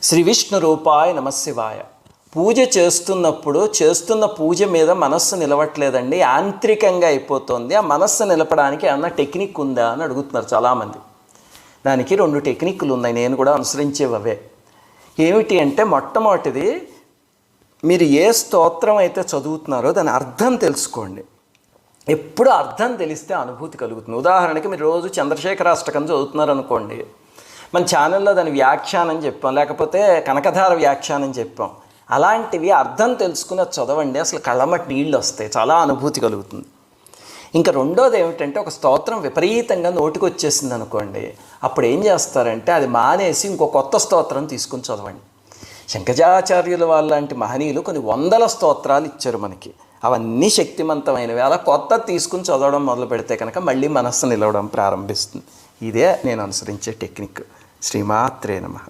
శ్రీ విష్ణు రూపాయ నమశివాయ. పూజ చేస్తున్న పూజ మీద మనస్సు నిలవట్లేదండి, యాంత్రికంగా అయిపోతుంది. ఆ మనస్సు నిలపడానికి ఏమన్నా టెక్నిక్ ఉందా అని అడుగుతున్నారు చాలామంది. దానికి 2 టెక్నిక్లు ఉన్నాయి, నేను కూడా అనుసరించేవే. ఏమిటి అంటే, మొట్టమొదటిది, మీరు ఏ స్తోత్రం అయితే చదువుతున్నారో దాని అర్థం తెలుసుకోండి. ఎప్పుడు అర్థం తెలిస్తే అనుభూతి కలుగుతుంది. ఉదాహరణకి మీరు రోజు చంద్రశేఖరాష్టకం చదువుతున్నారు అనుకోండి, మన ఛానల్లో దాని వ్యాఖ్యానం చెప్పాం, లేకపోతే కనకధార వ్యాఖ్యానం చెప్పాం. అలాంటివి అర్థం తెలుసుకుని చదవండి, అసలు కళ్ళమటి నీళ్ళు వస్తాయి, చాలా అనుభూతి కలుగుతుంది. ఇంకా రెండోది ఏమిటంటే, ఒక స్తోత్రం విపరీతంగా నోటికి వచ్చేసింది అనుకోండి, అప్పుడు ఏం చేస్తారంటే అది మానేసి ఇంకో కొత్త స్తోత్రం తీసుకుని చదవండి. శంకరాచార్యుల వాళ్ళంటి మహనీయులు కొన్ని 100 స్తోత్రాలు ఇచ్చారు మనకి, అవన్నీ శక్తివంతమైనవి. అలా కొత్త తీసుకుని చదవడం మొదలు పెడితే కనుక మళ్ళీ మనస్సు నిలవడం ప్రారంభిస్తుంది. ఇదే నేను అనుసరించే టెక్నిక్. శ్రీమాత్రే నమః.